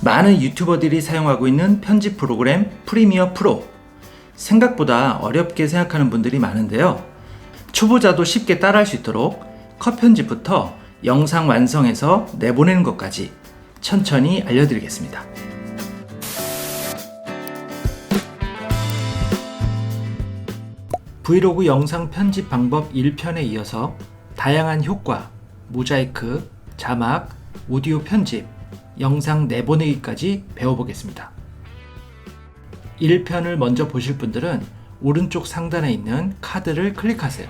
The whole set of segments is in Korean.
많은 유튜버들이 사용하고 있는 편집 프로그램 프리미어 프로. 생각보다 어렵게 생각하는 분들이 많은데요. 초보자도 쉽게 따라할 수 있도록 컷 편집부터 영상 완성해서 내보내는 것까지 천천히 알려드리겠습니다. 브이로그 영상 편집 방법 1편에 이어서 다양한 효과, 모자이크, 자막, 오디오 편집, 영상 내보내기까지 배워보겠습니다. 1편을 먼저 보실 분들은 오른쪽 상단에 있는 카드를 클릭하세요.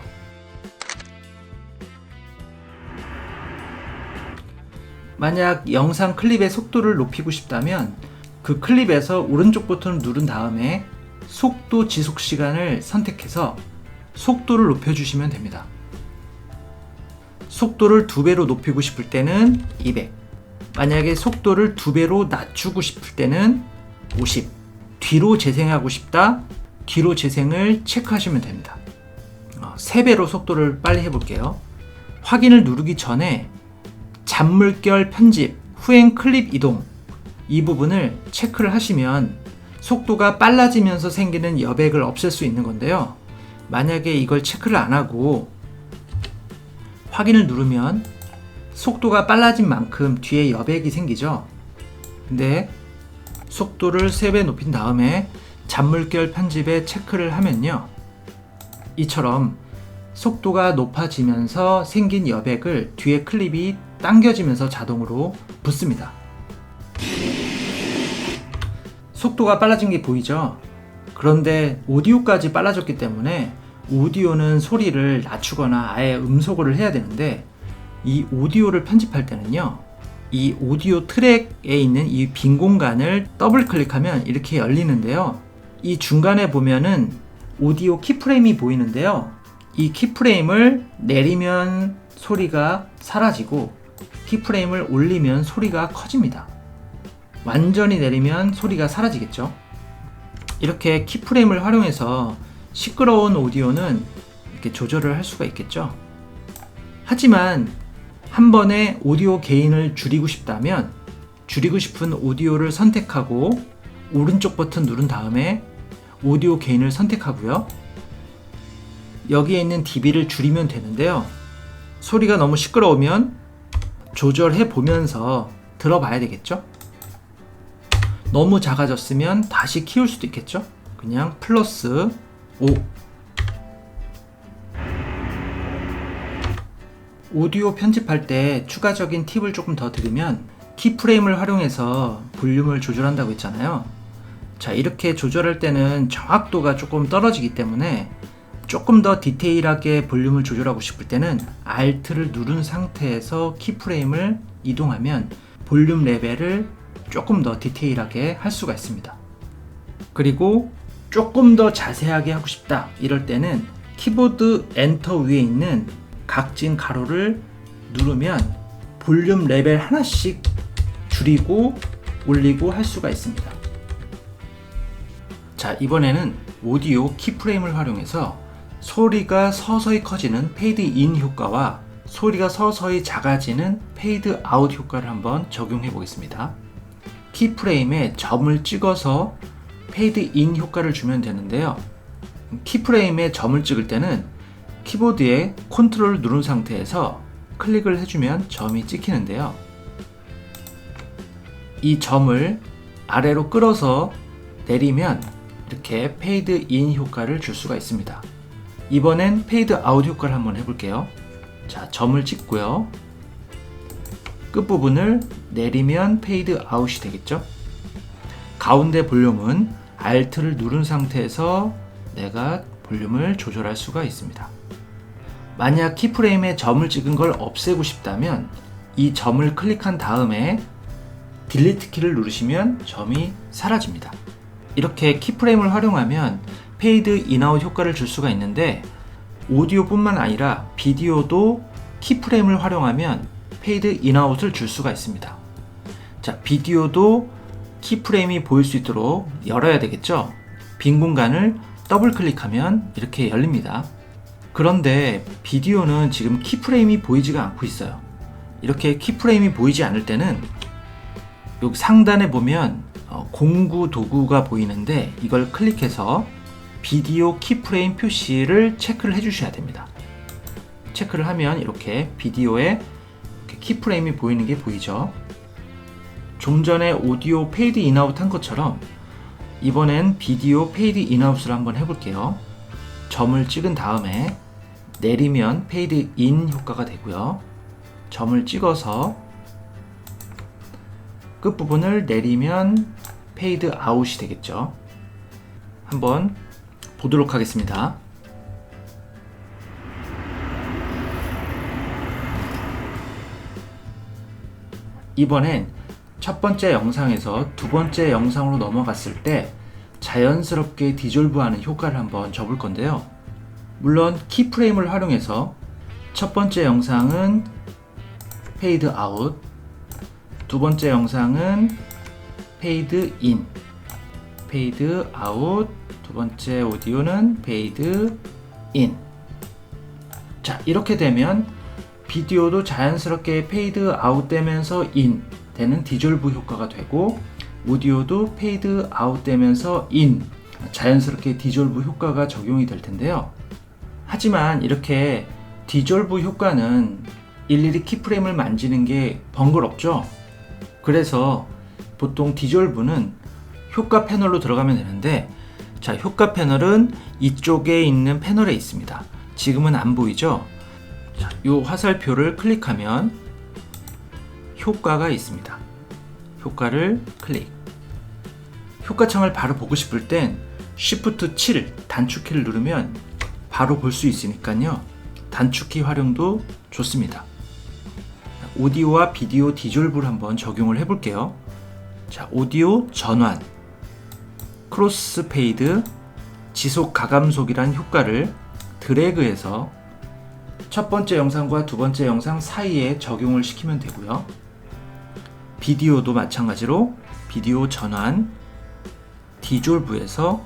만약 영상 클립의 속도를 높이고 싶다면 그 클립에서 오른쪽 버튼을 누른 다음에 속도 지속 시간을 선택해서 속도를 높여주시면 됩니다. 속도를 2배로 높이고 싶을 때는 200, 만약에 속도를 2배로 낮추고 싶을 때는 50, 뒤로 재생하고 싶다, 뒤로 재생을 체크하시면 됩니다. 3배로 속도를 빨리 해볼게요. 확인을 누르기 전에 잔물결 편집, 후행 클립 이동, 이 부분을 체크를 하시면 속도가 빨라지면서 생기는 여백을 없앨 수 있는 건데요. 만약에 이걸 체크를 안 하고 확인을 누르면 속도가 빨라진 만큼 뒤에 여백이 생기죠. 근데 속도를 3배 높인 다음에 잔물결 편집에 체크를 하면요, 이처럼 속도가 높아지면서 생긴 여백을 뒤에 클립이 당겨지면서 자동으로 붙습니다. 속도가 빨라진 게 보이죠? 그런데 오디오까지 빨라졌기 때문에 오디오는 소리를 낮추거나 아예 음소거를 해야 되는데, 이 오디오를 편집할 때는요, 이 오디오 트랙에 있는 이 빈 공간을 더블 클릭하면 이렇게 열리는데요, 이 중간에 보면은 오디오 키프레임이 보이는데요, 이 키프레임을 내리면 소리가 사라지고 키프레임을 올리면 소리가 커집니다. 완전히 내리면 소리가 사라지겠죠. 이렇게 키프레임을 활용해서 시끄러운 오디오는 이렇게 조절을 할 수가 있겠죠. 하지만 한 번에 오디오 게인을 줄이고 싶다면 줄이고 싶은 오디오를 선택하고 오른쪽 버튼 누른 다음에 오디오 게인을 선택하고요, 여기에 있는 dB를 줄이면 되는데요, 소리가 너무 시끄러우면 조절해 보면서 들어봐야 되겠죠. 너무 작아졌으면 다시 키울 수도 있겠죠. 그냥 플러스 5. 오디오 편집할 때 추가적인 팁을 조금 더 드리면, 키프레임을 활용해서 볼륨을 조절한다고 했잖아요. 자, 이렇게 조절할 때는 정확도가 조금 떨어지기 때문에 조금 더 디테일하게 볼륨을 조절하고 싶을 때는 Alt를 누른 상태에서 키프레임을 이동하면 볼륨 레벨을 조금 더 디테일하게 할 수가 있습니다. 그리고 조금 더 자세하게 하고 싶다 이럴 때는 키보드 엔터 위에 있는 각진 가로를 누르면 볼륨 레벨 하나씩 줄이고 올리고 할 수가 있습니다. 자, 이번에는 오디오 키프레임을 활용해서 소리가 서서히 커지는 페이드 인 효과와 소리가 서서히 작아지는 페이드 아웃 효과를 한번 적용해 보겠습니다. 키프레임에 점을 찍어서 페이드 인 효과를 주면 되는데요, 키프레임에 점을 찍을 때는 키보드에 컨트롤을 누른 상태에서 클릭을 해주면 점이 찍히는데요, 이 점을 아래로 끌어서 내리면 이렇게 페이드 인 효과를 줄 수가 있습니다. 이번엔 페이드 아웃 효과를 한번 해볼게요. 자, 점을 찍고요, 끝부분을 내리면 페이드 아웃이 되겠죠. 가운데 볼륨은 Alt를 누른 상태에서 내가 볼륨을 조절할 수가 있습니다. 만약 키프레임에 점을 찍은 걸 없애고 싶다면 이 점을 클릭한 다음에 딜리트 키를 누르시면 점이 사라집니다. 이렇게 키프레임을 활용하면 페이드 인아웃 효과를 줄 수가 있는데, 오디오뿐만 아니라 비디오도 키프레임을 활용하면 페이드 인아웃을 줄 수가 있습니다. 자, 비디오도 키프레임이 보일 수 있도록 열어야 되겠죠. 빈 공간을 더블 클릭하면 이렇게 열립니다. 그런데 비디오는 지금 키프레임이 보이지가 않고 있어요. 이렇게 키프레임이 보이지 않을 때는 여기 상단에 보면 공구 도구가 보이는데 이걸 클릭해서 비디오 키프레임 표시를 체크를 해 주셔야 됩니다. 체크를 하면 이렇게 비디오에 이렇게 키프레임이 보이는 게 보이죠. 좀 전에 오디오 페이드 인아웃 한 것처럼 이번엔 비디오 페이드 인아웃을 한번 해볼게요. 점을 찍은 다음에 내리면 페이드 인 효과가 되고요. 점을 찍어서 끝부분을 내리면 페이드 아웃이 되겠죠. 한번 보도록 하겠습니다. 이번엔 첫 번째 영상에서 두 번째 영상으로 넘어갔을 때 자연스럽게 디졸브하는 효과를 한번 줘볼 건데요. 물론 키프레임을 활용해서 첫 번째 영상은 페이드 아웃, 두 번째 영상은 페이드 인, 페이드 아웃, 두 번째 오디오는 페이드 인. 자, 이렇게 되면 비디오도 자연스럽게 페이드 아웃 되면서 인 되는 디졸브 효과가 되고, 오디오도 페이드 아웃 되면서 인 자연스럽게 디졸브 효과가 적용이 될 텐데요. 하지만 이렇게 디졸브 효과는 일일이 키프레임을 만지는 게 번거롭죠. 그래서 보통 디졸브는 효과 패널로 들어가면 되는데, 자, 효과 패널은 이쪽에 있는 패널에 있습니다. 지금은 안 보이죠? 자, 이 화살표를 클릭하면 효과가 있습니다. 효과를 클릭. 효과창을 바로 보고 싶을 땐 Shift 7 단축키를 누르면 바로 볼 수 있으니까요. 단축키 활용도 좋습니다. 오디오와 비디오 디졸브를 한번 적용을 해볼게요. 자, 오디오 전환, 크로스 페이드, 지속 가감속이란 효과를 드래그해서 첫 번째 영상과 두 번째 영상 사이에 적용을 시키면 되고요. 비디오도 마찬가지로 비디오 전환, 디졸브에서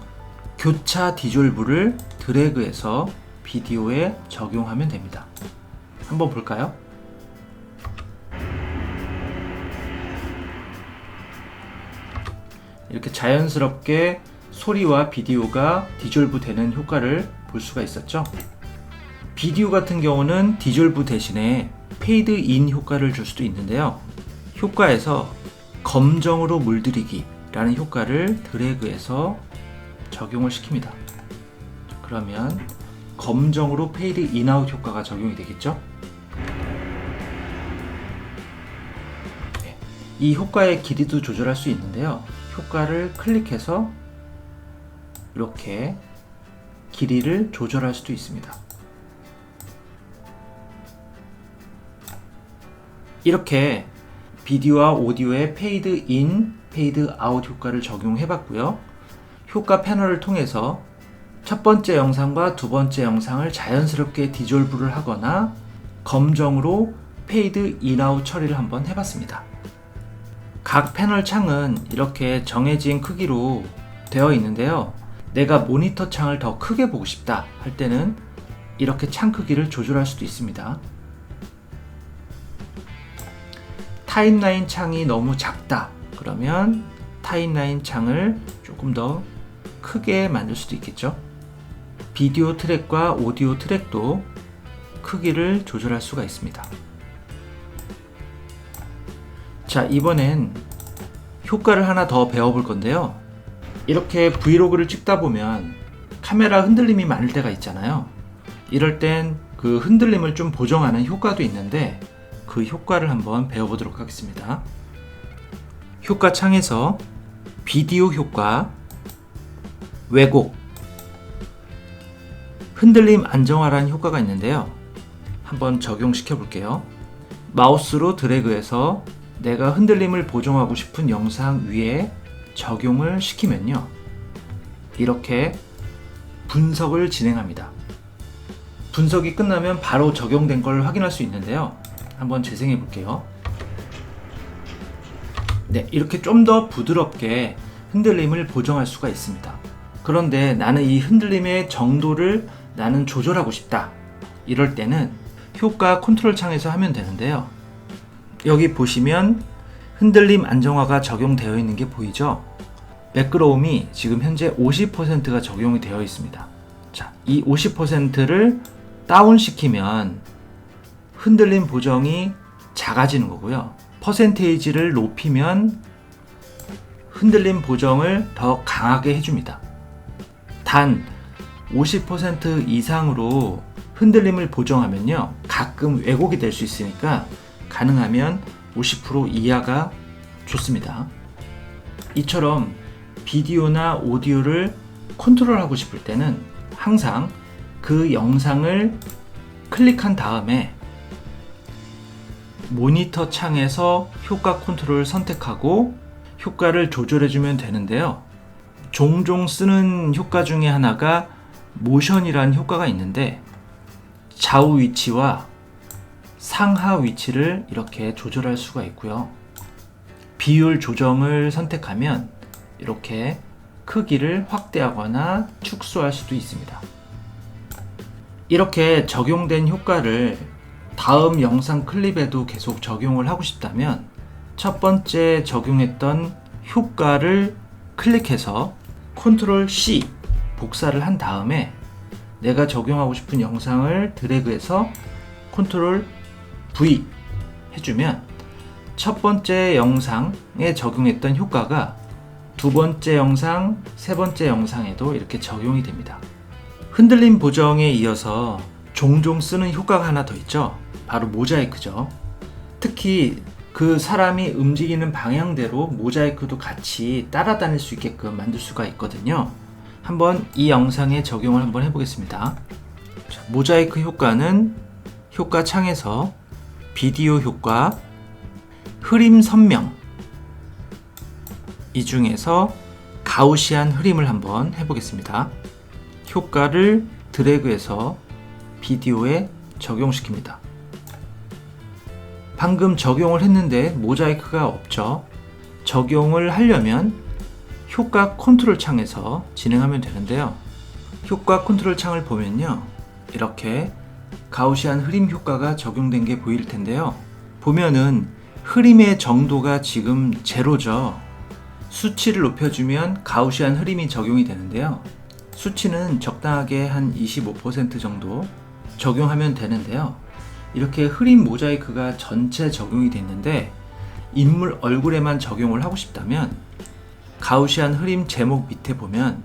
교차 디졸브를 드래그해서 비디오에 적용하면 됩니다. 한번 볼까요? 이렇게 자연스럽게 소리와 비디오가 디졸브 되는 효과를 볼 수가 있었죠. 비디오 같은 경우는 디졸브 대신에 페이드 인 효과를 줄 수도 있는데요. 효과에서 검정으로 물들이기 라는 효과를 드래그해서 적용을 시킵니다. 그러면 검정으로 페이드 인아웃 효과가 적용이 되겠죠. 이 효과의 길이도 조절할 수 있는데요. 효과를 클릭해서 이렇게 길이를 조절할 수도 있습니다. 이렇게 비디오와 오디오의 페이드 인, 페이드 아웃 효과를 적용해 봤고요. 효과 패널을 통해서 첫 번째 영상과 두 번째 영상을 자연스럽게 디졸브를 하거나 검정으로 페이드 인, 아웃 처리를 한번 해봤습니다. 각 패널 창은 이렇게 정해진 크기로 되어 있는데요. 내가 모니터 창을 더 크게 보고 싶다 할 때는 이렇게 창 크기를 조절할 수도 있습니다. 타임라인 창이 너무 작다 그러면 타임라인 창을 조금 더 크게 만들 수도 있겠죠. 비디오 트랙과 오디오 트랙도 크기를 조절할 수가 있습니다. 자, 이번엔 효과를 하나 더 배워볼 건데요. 이렇게 브이로그를 찍다 보면 카메라 흔들림이 많을 때가 있잖아요. 이럴 땐 그 흔들림을 좀 보정하는 효과도 있는데 그 효과를 한번 배워보도록 하겠습니다. 효과 창에서 비디오 효과, 왜곡, 흔들림 안정화라는 효과가 있는데요. 한번 적용시켜 볼게요. 마우스로 드래그해서 내가 흔들림을 보정하고 싶은 영상 위에 적용을 시키면요. 이렇게 분석을 진행합니다. 분석이 끝나면 바로 적용된 걸 확인할 수 있는데요. 한번 재생해 볼게요. 네, 이렇게 좀 더 부드럽게 흔들림을 보정할 수가 있습니다. 그런데 나는 이 흔들림의 정도를 나는 조절하고 싶다. 이럴 때는 효과 컨트롤 창에서 하면 되는데요. 여기 보시면 흔들림 안정화가 적용되어 있는 게 보이죠? 매끄러움이 지금 현재 50%가 적용이 되어 있습니다. 자, 이 50%를 다운시키면 흔들림 보정이 작아지는 거고요. 퍼센테이지를 높이면 흔들림 보정을 더 강하게 해줍니다. 단 50% 이상으로 흔들림을 보정하면요, 가끔 왜곡이 될 수 있으니까 가능하면 50% 이하가 좋습니다. 이처럼 비디오나 오디오를 컨트롤하고 싶을 때는 항상 그 영상을 클릭한 다음에 모니터 창에서 효과 컨트롤을 선택하고 효과를 조절해주면 되는데요. 종종 쓰는 효과 중에 하나가 모션이라는 효과가 있는데 좌우 위치와 상하 위치를 이렇게 조절할 수가 있고요. 비율 조정을 선택하면 이렇게 크기를 확대하거나 축소할 수도 있습니다. 이렇게 적용된 효과를 다음 영상 클립에도 계속 적용을 하고 싶다면 첫 번째 적용했던 효과를 클릭해서 컨트롤 C 복사를 한 다음에 내가 적용하고 싶은 영상을 드래그해서 컨트롤 V 해주면 첫 번째 영상에 적용했던 효과가 두 번째 영상, 세 번째 영상에도 이렇게 적용이 됩니다. 흔들림 보정에 이어서 종종 쓰는 효과가 하나 더 있죠. 바로 모자이크죠. 특히 그 사람이 움직이는 방향대로 모자이크도 같이 따라다닐 수 있게끔 만들 수가 있거든요. 한번 이 영상에 적용을 한번 해보겠습니다. 자, 모자이크 효과는 효과 창에서 비디오 효과, 흐림 선명, 이 중에서 가우시안 흐림을 한번 해보겠습니다. 효과를 드래그해서 비디오에 적용시킵니다. 방금 적용을 했는데 모자이크가 없죠. 적용을 하려면 효과 컨트롤 창에서 진행하면 되는데요. 효과 컨트롤 창을 보면요, 이렇게 가우시안 흐림 효과가 적용된 게 보일 텐데요. 보면은 흐림의 정도가 지금 제로죠. 수치를 높여주면 가우시안 흐림이 적용이 되는데요. 수치는 적당하게 한 25% 정도 적용하면 되는데요. 이렇게 흐림 모자이크가 전체 적용이 됐는데 인물 얼굴에만 적용을 하고 싶다면 가우시안 흐림 제목 밑에 보면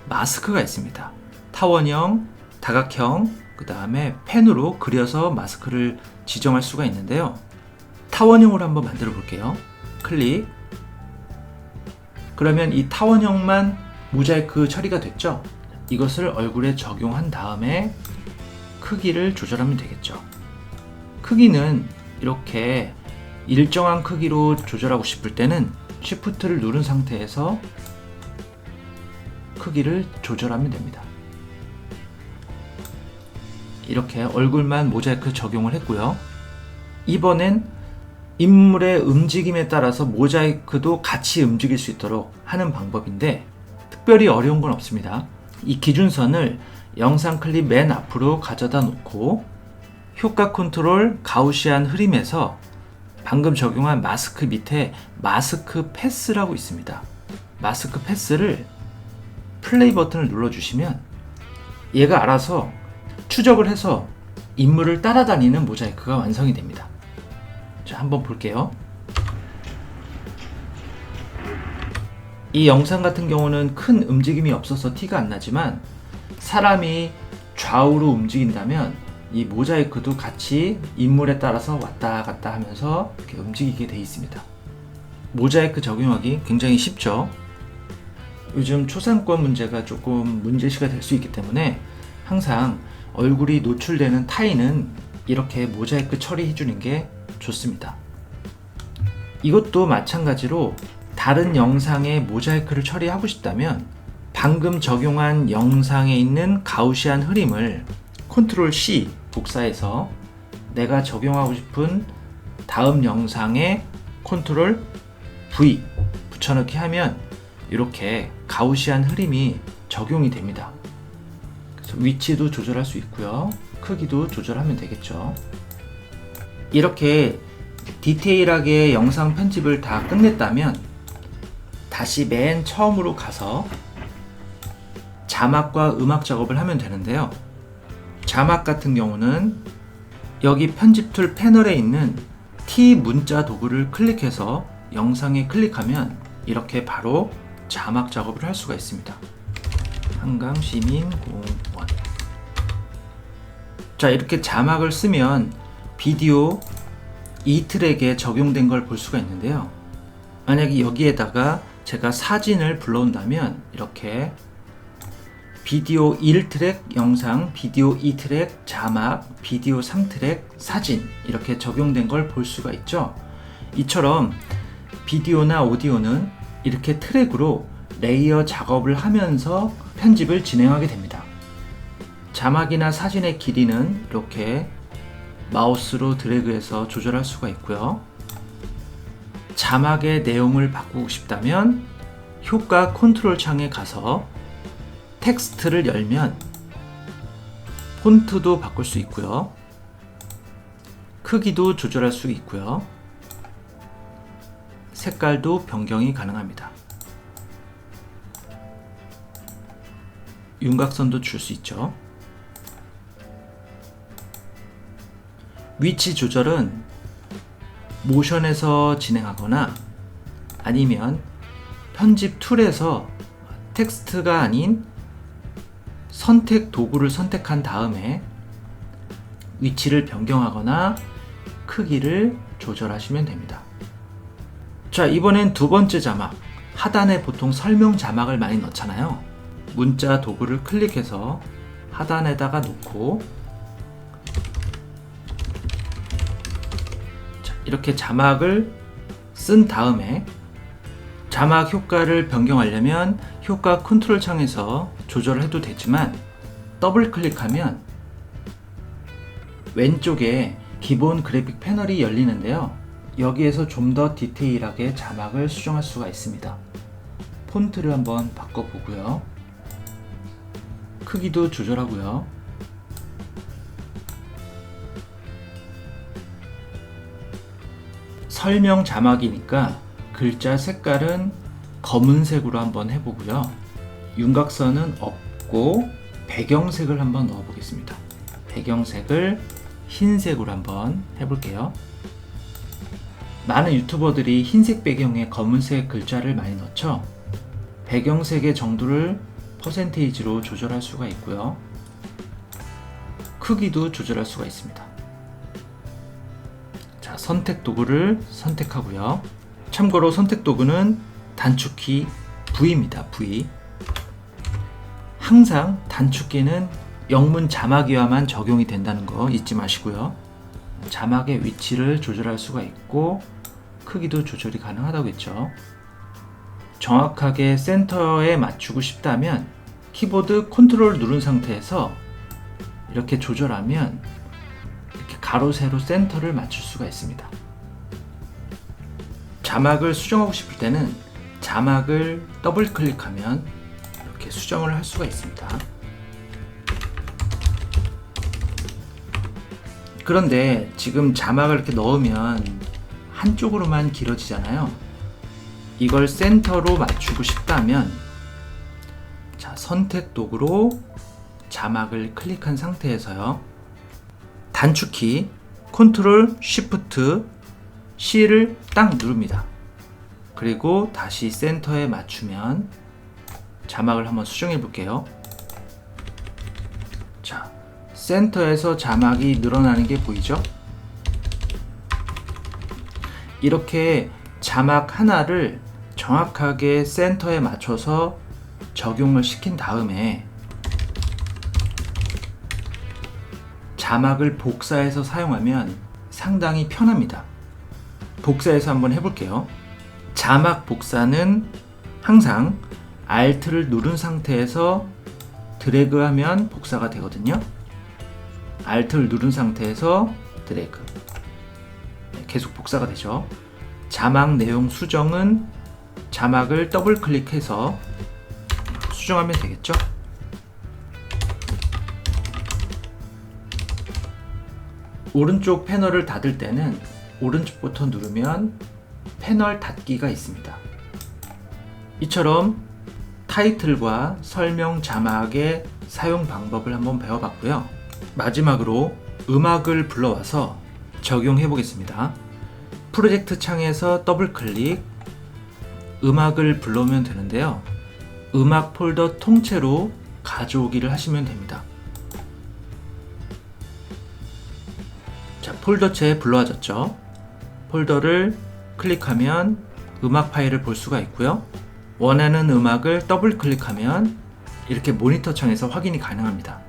마스크가 있습니다. 타원형, 다각형, 그 다음에 펜으로 그려서 마스크를 지정할 수가 있는데요. 타원형으로 한번 만들어 볼게요. 클릭. 그러면 이 타원형만 모자이크 처리가 됐죠? 이것을 얼굴에 적용한 다음에 크기를 조절하면 되겠죠. 크기는 이렇게 일정한 크기로 조절하고 싶을 때는 Shift를 누른 상태에서 크기를 조절하면 됩니다. 이렇게 얼굴만 모자이크 적용을 했고요. 이번엔 인물의 움직임에 따라서 모자이크도 같이 움직일 수 있도록 하는 방법인데 특별히 어려운 건 없습니다. 이 기준선을 영상 클립 맨 앞으로 가져다 놓고 효과 컨트롤 가우시안 흐림에서 방금 적용한 마스크 밑에 마스크 패스라고 있습니다. 마스크 패스를 플레이 버튼을 눌러주시면 얘가 알아서 추적을 해서 인물을 따라다니는 모자이크가 완성이 됩니다. 자, 한번 볼게요. 이 영상 같은 경우는 큰 움직임이 없어서 티가 안 나지만 사람이 좌우로 움직인다면 이 모자이크도 같이 인물에 따라서 왔다 갔다 하면서 이렇게 움직이게 되어 있습니다. 모자이크 적용하기 굉장히 쉽죠. 요즘 초상권 문제가 조금 문제시가 될 수 있기 때문에 항상 얼굴이 노출되는 타인은 이렇게 모자이크 처리해 주는 게 좋습니다. 이것도 마찬가지로 다른 영상에 모자이크를 처리하고 싶다면 방금 적용한 영상에 있는 가우시안 흐림을 컨트롤 C 복사해서 내가 적용하고 싶은 다음 영상에 컨트롤 V 붙여넣기 하면 이렇게 가우시안 흐림이 적용이 됩니다. 그래서 위치도 조절할 수 있고요. 크기도 조절하면 되겠죠. 이렇게 디테일하게 영상 편집을 다 끝냈다면 다시 맨 처음으로 가서 자막과 음악 작업을 하면 되는데요. 자막 같은 경우는 여기 편집 툴 패널에 있는 T 문자 도구를 클릭해서 영상에 클릭하면 이렇게 바로 자막 작업을 할 수가 있습니다. 한강시민공원. 자, 이렇게 자막을 쓰면 비디오 이 트랙에 적용된 걸 볼 수가 있는데요. 만약에 여기에다가 제가 사진을 불러온다면 이렇게 비디오 1트랙 영상, 비디오 2트랙 자막, 비디오 3트랙 사진 이렇게 적용된 걸 볼 수가 있죠. 이처럼 비디오나 오디오는 이렇게 트랙으로 레이어 작업을 하면서 편집을 진행하게 됩니다. 자막이나 사진의 길이는 이렇게 마우스로 드래그해서 조절할 수가 있고요. 자막의 내용을 바꾸고 싶다면 효과 컨트롤 창에 가서 텍스트를 열면 폰트도 바꿀 수 있고요. 크기도 조절할 수 있고요. 색깔도 변경이 가능합니다. 윤곽선도 줄 수 있죠. 위치 조절은 모션에서 진행하거나 아니면 편집 툴에서 텍스트가 아닌 선택 도구를 선택한 다음에 위치를 변경하거나 크기를 조절하시면 됩니다. 자, 이번엔 두 번째 자막. 하단에 보통 설명 자막을 많이 넣잖아요. 문자 도구를 클릭해서 하단에다가 놓고 이렇게 자막을 쓴 다음에 자막 효과를 변경하려면 효과 컨트롤 창에서 조절을 해도 되지만 더블 클릭하면 왼쪽에 기본 그래픽 패널이 열리는데요. 여기에서 좀 더 디테일하게 자막을 수정할 수가 있습니다. 폰트를 한번 바꿔보고요. 크기도 조절하고요. 설명 자막이니까 글자 색깔은 검은색으로 한번 해보고요. 윤곽선은 없고 배경색을 한번 넣어보겠습니다. 배경색을 흰색으로 한번 해볼게요. 많은 유튜버들이 흰색 배경에 검은색 글자를 많이 넣죠. 배경색의 정도를 퍼센테이지로 조절할 수가 있고요. 크기도 조절할 수가 있습니다. 자, 선택 도구를 선택하고요. 참고로 선택 도구는 단축키 V입니다. V. 항상 단축키는 영문 자막이와만 적용이 된다는 거 잊지 마시고요. 자막의 위치를 조절할 수가 있고 크기도 조절이 가능하다고 했죠. 정확하게 센터에 맞추고 싶다면 키보드 컨트롤 누른 상태에서 이렇게 조절하면 이렇게 가로 세로 센터를 맞출 수가 있습니다. 자막을 수정하고 싶을 때는 자막을 더블 클릭하면 이렇게 수정을 할 수가 있습니다. 그런데 지금 자막을 이렇게 넣으면 한쪽으로만 길어지잖아요. 이걸 센터로 맞추고 싶다면 자, 선택 도구로 자막을 클릭한 상태에서요. 단축키 컨트롤 쉬프트 C를 딱 누릅니다. 그리고 다시 센터에 맞추면 자막을 한번 수정해 볼게요. 자, 센터에서 자막이 늘어나는 게 보이죠? 이렇게 자막 하나를 정확하게 센터에 맞춰서 적용을 시킨 다음에 자막을 복사해서 사용하면 상당히 편합니다. 복사해서 한번 해볼게요. 자막 복사는 항상 Alt를 누른 상태에서 드래그하면 복사가 되거든요. Alt를 누른 상태에서 드래그. 계속 복사가 되죠. 자막 내용 수정은 자막을 더블 클릭해서 수정하면 되겠죠. 오른쪽 패널을 닫을 때는 오른쪽부터 누르면 패널 닫기가 있습니다. 이처럼 타이틀과 설명 자막의 사용 방법을 한번 배워봤고요. 마지막으로 음악을 불러와서 적용해 보겠습니다. 프로젝트 창에서 더블 클릭, 음악을 불러오면 되는데요. 음악 폴더 통째로 가져오기를 하시면 됩니다. 자, 폴더체에 불러와졌죠. 폴더를 클릭하면 음악 파일을 볼 수가 있고요. 원하는 음악을 더블 클릭하면 이렇게 모니터 창에서 확인이 가능합니다.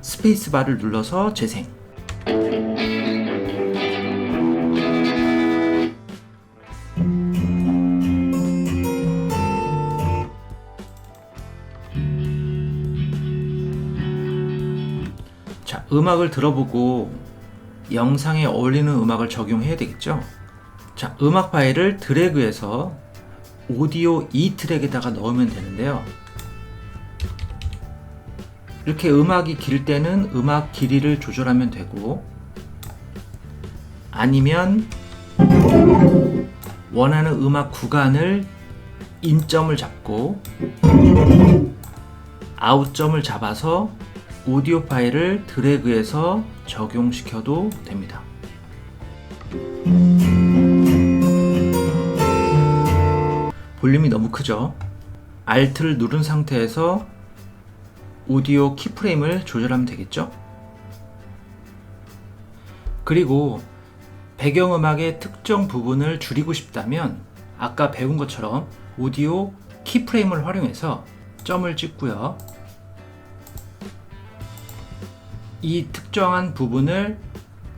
스페이스바를 눌러서 재생. 자, 음악을 들어보고 영상에 어울리는 음악을 적용해야 되겠죠? 자, 음악 파일을 드래그해서 오디오 2트랙에다가 넣으면 되는데요. 이렇게 음악이 길 때는 음악 길이를 조절하면 되고, 아니면 원하는 음악 구간을 인점을 잡고 아웃점을 잡아서 오디오 파일을 드래그해서 적용시켜도 됩니다. 볼륨이 너무 크죠? Alt를 누른 상태에서 오디오 키프레임을 조절하면 되겠죠? 그리고 배경음악의 특정 부분을 줄이고 싶다면 아까 배운 것처럼 오디오 키프레임을 활용해서 점을 찍고요. 이 특정한 부분을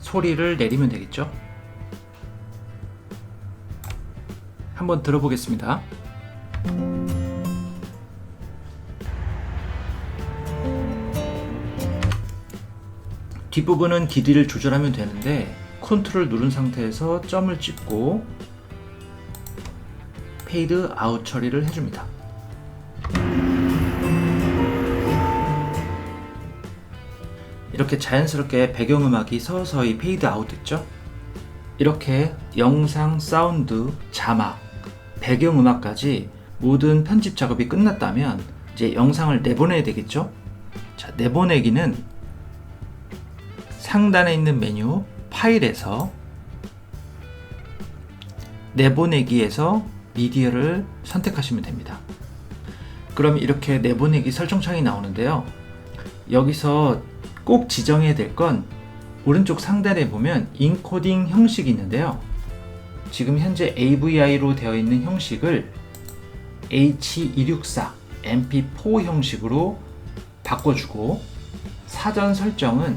소리를 내리면 되겠죠? 한번 들어보겠습니다. 뒷부분은 길이를 조절하면 되는데 컨트롤 누른 상태에서 점을 찍고 페이드 아웃 처리를 해줍니다. 이렇게 자연스럽게 배경음악이 서서히 페이드 아웃 됐죠? 이렇게 영상, 사운드, 자막, 배경음악까지 모든 편집 작업이 끝났다면 이제 영상을 내보내야 되겠죠? 자, 내보내기는 상단에 있는 메뉴 파일에서 내보내기에서 미디어를 선택하시면 됩니다. 그럼 이렇게 내보내기 설정창이 나오는데요. 여기서 꼭 지정해야 될 건 오른쪽 상단에 보면 인코딩 형식이 있는데요. 지금 현재 AVI로 되어 있는 형식을 H264 MP4 형식으로 바꿔주고, 사전 설정은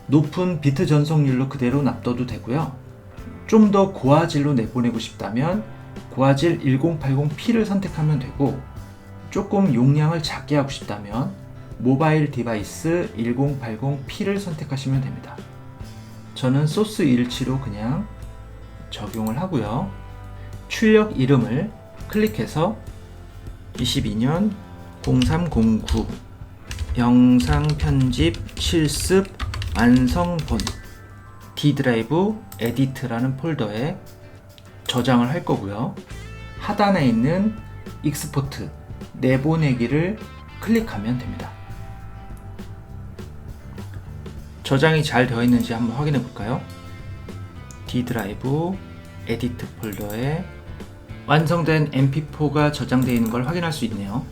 높은 비트 전송률로 그대로 놔둬도 되고요. 좀 더 고화질로 내보내고 싶다면 고화질 1080p를 선택하면 되고, 조금 용량을 작게 하고 싶다면 모바일 디바이스 1080p를 선택하시면 됩니다. 저는 소스 일치로 그냥 적용을 하고요. 출력 이름을 클릭해서 22년 0309 영상 편집 실습 완성본 D 드라이브 에디트라는 폴더에 저장을 할 거고요. 하단에 있는 익스포트 내보내기를 클릭하면 됩니다. 저장이 잘 되어 있는지 한번 확인해 볼까요? D 드라이브 에디트 폴더에 완성된 mp4가 저장되어 있는 걸 확인할 수 있네요.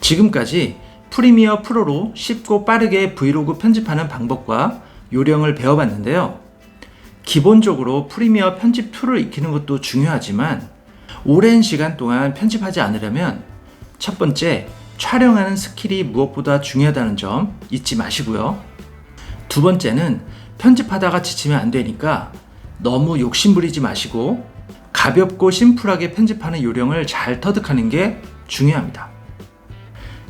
지금까지 프리미어 프로로 쉽고 빠르게 브이로그 편집하는 방법과 요령을 배워봤는데요. 기본적으로 프리미어 편집 툴을 익히는 것도 중요하지만 오랜 시간 동안 편집하지 않으려면 첫 번째, 촬영하는 스킬이 무엇보다 중요하다는 점 잊지 마시고요. 두 번째는 편집하다가 지치면 안 되니까 너무 욕심부리지 마시고 가볍고 심플하게 편집하는 요령을 잘 터득하는 게 중요합니다.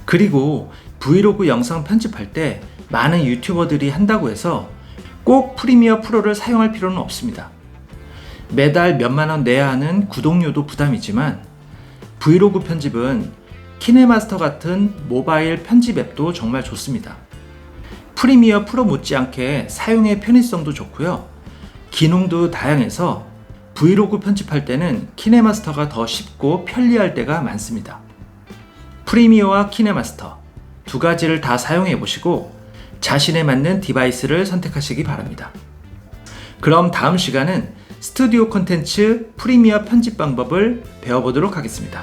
그리고 브이로그 영상 편집할 때 많은 유튜버들이 한다고 해서 꼭 프리미어 프로를 사용할 필요는 없습니다. 매달 몇만 원 내야 하는 구독료도 부담이지만 브이로그 편집은 키네마스터 같은 모바일 편집 앱도 정말 좋습니다. 프리미어 프로 못지않게 사용의 편의성도 좋고요. 기능도 다양해서 브이로그 편집할 때는 키네마스터가 더 쉽고 편리할 때가 많습니다. 프리미어와 키네마스터 두 가지를 다 사용해 보시고 자신에 맞는 디바이스를 선택하시기 바랍니다. 그럼 다음 시간은 스튜디오 콘텐츠 프리미어 편집 방법을 배워보도록 하겠습니다.